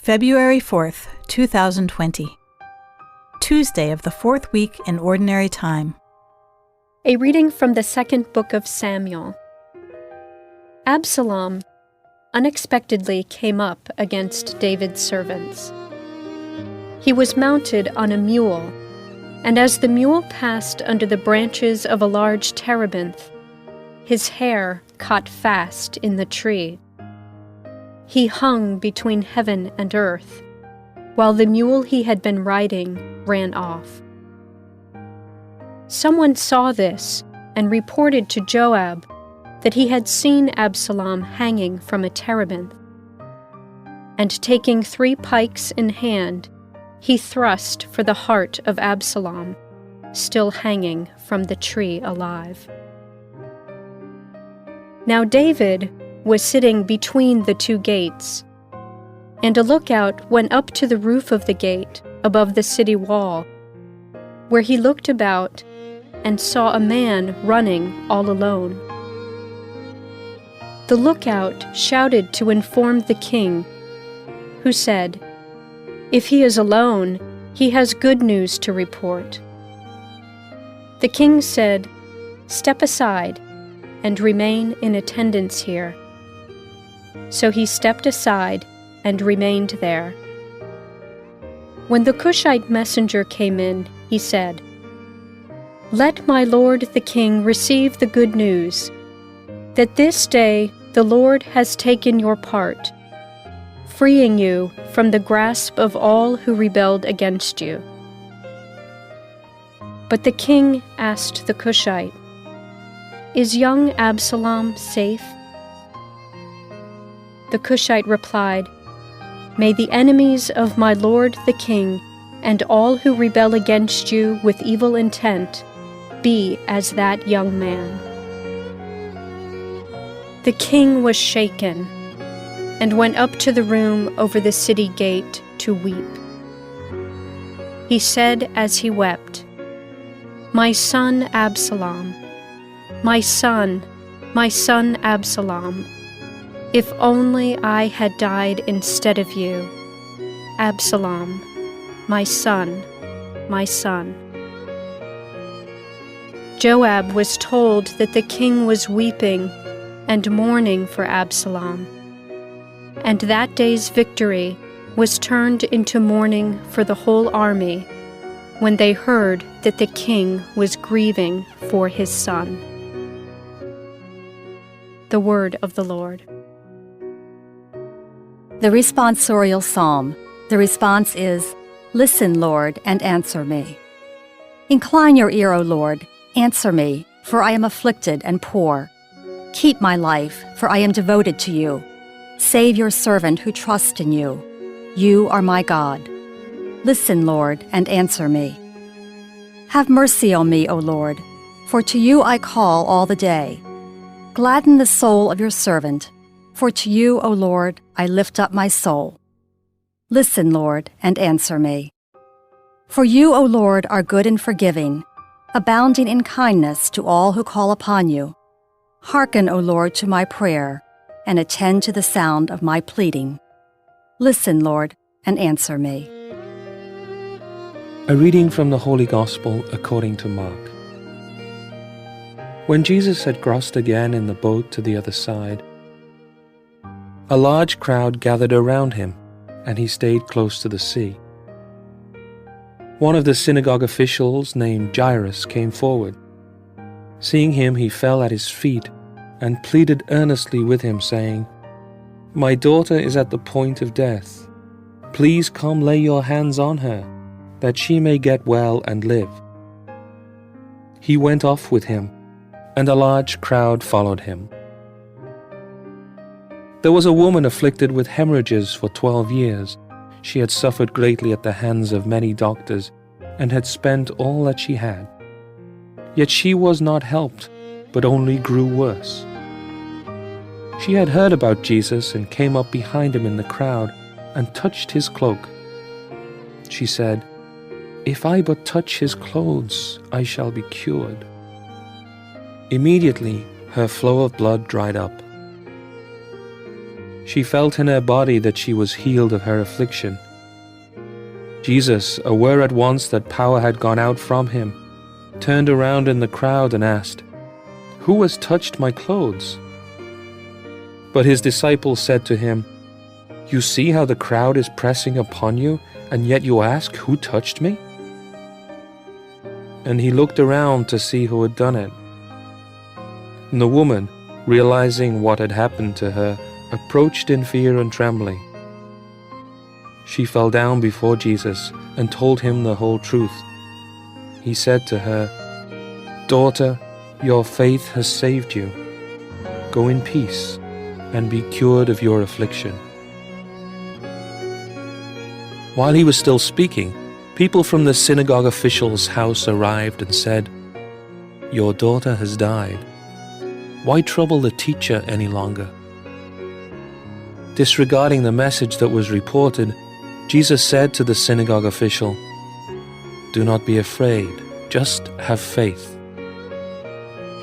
February 4th, 2020. Tuesday of the fourth week in Ordinary Time. A reading from the second book of Samuel. Absalom unexpectedly came up against David's servants. He was mounted on a mule, and as the mule passed under the branches of a large terebinth, his hair caught fast in the tree. He hung between heaven and earth, while the mule he had been riding ran off. Someone saw this and reported to Joab that he had seen Absalom hanging from a terebinth. And taking 3 pikes in hand, he thrust for the heart of Absalom, still hanging from the tree alive. Now David was sitting between the 2 gates, and a lookout went up to the roof of the gate above the city wall, where he looked about and saw a man running all alone. The lookout shouted to inform the king, who said, "If he is alone, he has good news to report." The king said, "Step aside and remain in attendance here." So he stepped aside and remained there. When the Cushite messenger came in, he said, "Let my lord the king receive the good news, that this day the Lord has taken your part, freeing you from the grasp of all who rebelled against you." But the king asked the Cushite, "Is young Absalom safe?" The Cushite replied, "May the enemies of my lord the king and all who rebel against you with evil intent be as that young man." The king was shaken and went up to the room over the city gate to weep. He said as he wept, "My son Absalom, my son Absalom, if only I had died instead of you. Absalom, my son, my son." Joab was told that the king was weeping and mourning for Absalom, and that day's victory was turned into mourning for the whole army when they heard that the king was grieving for his son. The word of the Lord. The responsorial psalm. The response is, "Listen, Lord, and answer me." Incline your ear, O Lord, answer me, for I am afflicted and poor. Keep my life, for I am devoted to you. Save your servant who trusts in you. You are my God. Listen, Lord, and answer me. Have mercy on me, O Lord, for to you I call all the day. Gladden the soul of your servant, for to you, O Lord, I lift up my soul. Listen, Lord, and answer me. For you, O Lord, are good and forgiving, abounding in kindness to all who call upon you. Hearken, O Lord, to my prayer, and attend to the sound of my pleading. Listen, Lord, and answer me. A reading from the Holy Gospel according to Mark. When Jesus had crossed again in the boat to the other side, a large crowd gathered around him, and he stayed close to the sea. One of the synagogue officials named Jairus came forward. Seeing him, he fell at his feet and pleaded earnestly with him, saying, "My daughter is at the point of death. Please come lay your hands on her, that she may get well and live." He went off with him, and a large crowd followed him. There was a woman afflicted with hemorrhages for 12 years. She had suffered greatly at the hands of many doctors, and had spent all that she had. Yet she was not helped, but only grew worse. She had heard about Jesus and came up behind him in the crowd and touched his cloak. She said, "If I but touch his clothes, I shall be cured." Immediately her flow of blood dried up. She felt in her body that she was healed of her affliction. Jesus, aware at once that power had gone out from him, turned around in the crowd and asked, "Who has touched my clothes?" But his disciples said to him, "You see how the crowd is pressing upon you, and yet you ask, 'Who touched me?'" And he looked around to see who had done it. And the woman, realizing what had happened to her, approached in fear and trembling. She fell down before Jesus and told him the whole truth. He said to her, "Daughter, your faith has saved you. Go in peace and be cured of your affliction." While he was still speaking, people from the synagogue official's house arrived and said, "Your daughter has died. Why trouble the teacher any longer?" Disregarding the message that was reported, Jesus said to the synagogue official, "Do not be afraid, just have faith."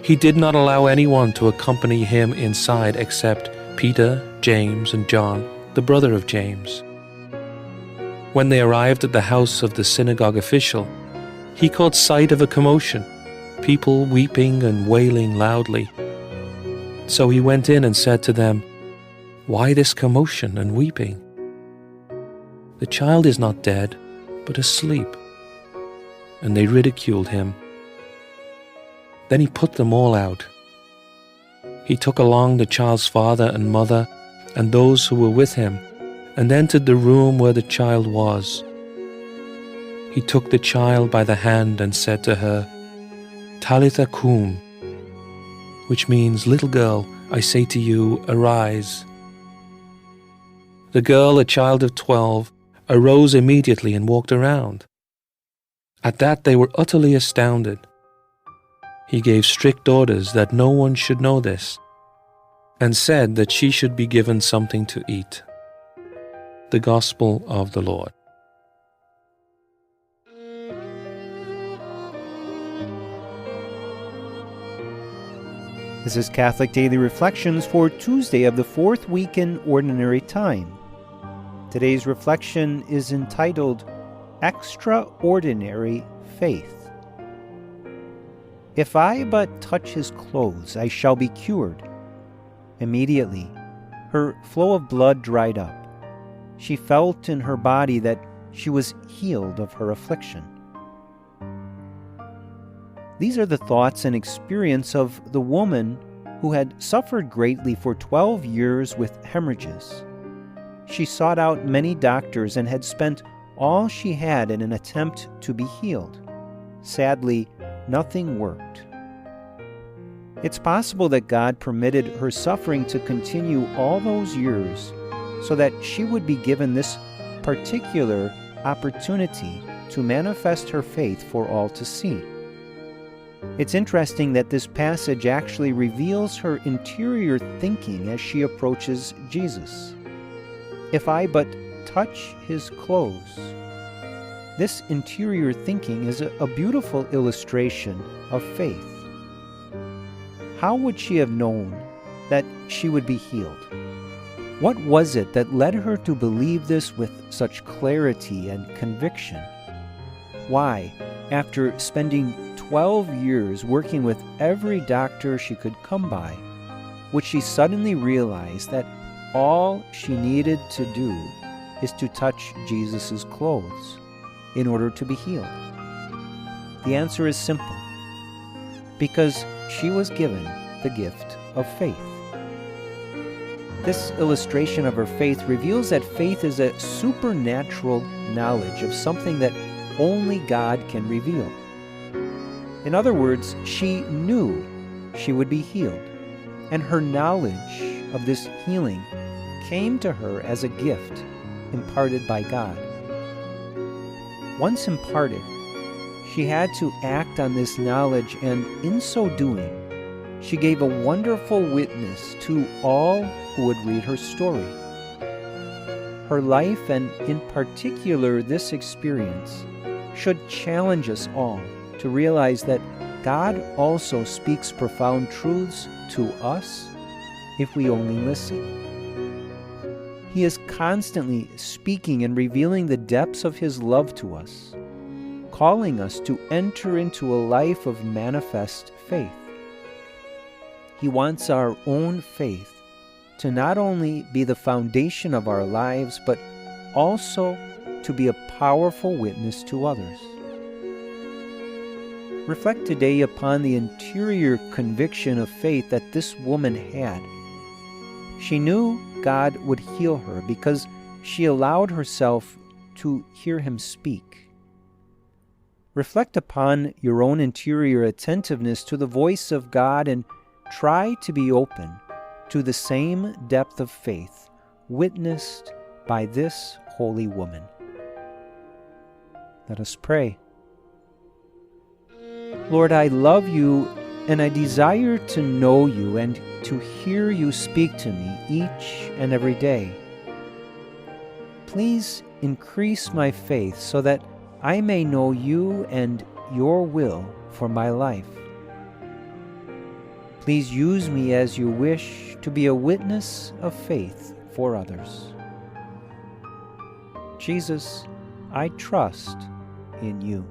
He did not allow anyone to accompany him inside except Peter, James, and John, the brother of James. When they arrived at the house of the synagogue official, he caught sight of a commotion, people weeping and wailing loudly. So he went in and said to them, "Why this commotion and weeping? The child is not dead, but asleep." And they ridiculed him. Then he put them all out. He took along the child's father and mother and those who were with him, and entered the room where the child was. He took the child by the hand and said to her, "Talitha kum," which means, "Little girl, I say to you, arise." The girl, a child of 12, arose immediately and walked around. At that they were utterly astounded. He gave strict orders that no one should know this, and said that she should be given something to eat. The Gospel of the Lord. This is Catholic Daily Reflections for Tuesday of the fourth week in Ordinary Time. Today's reflection is entitled, Extraordinary Faith. If I but touch his clothes, I shall be cured. Immediately, her flow of blood dried up. She felt in her body that she was healed of her affliction. These are the thoughts and experience of the woman who had suffered greatly for 12 years with hemorrhages. She sought out many doctors and had spent all she had in an attempt to be healed. Sadly, nothing worked. It's possible that God permitted her suffering to continue all those years so that she would be given this particular opportunity to manifest her faith for all to see. It's interesting that this passage actually reveals her interior thinking as she approaches Jesus. If I but touch his clothes. This interior thinking is a beautiful illustration of faith. How would she have known that she would be healed? What was it that led her to believe this with such clarity and conviction? Why, after spending 12 years working with every doctor she could come by, would she suddenly realize that all she needed to do is to touch Jesus' clothes in order to be healed? The answer is simple. Because she was given the gift of faith. This illustration of her faith reveals that faith is a supernatural knowledge of something that only God can reveal. In other words, she knew she would be healed, and her knowledge of this healing came to her as a gift imparted by God. Once imparted, she had to act on this knowledge, and in so doing, she gave a wonderful witness to all who would read her story. Her life, and in particular this experience, should challenge us all to realize that God also speaks profound truths to us if we only listen. He is constantly speaking and revealing the depths of His love to us, calling us to enter into a life of manifest faith. He wants our own faith to not only be the foundation of our lives, but also to be a powerful witness to others. Reflect today upon the interior conviction of faith that this woman had. She knew God would heal her because she allowed herself to hear Him speak. Reflect upon your own interior attentiveness to the voice of God and try to be open to the same depth of faith witnessed by this holy woman. Let us pray. Lord, I love You and I desire to know You and to hear You speak to me each and every day. Please increase my faith so that I may know You and Your will for my life. Please use me as You wish to be a witness of faith for others. Jesus, I trust in You.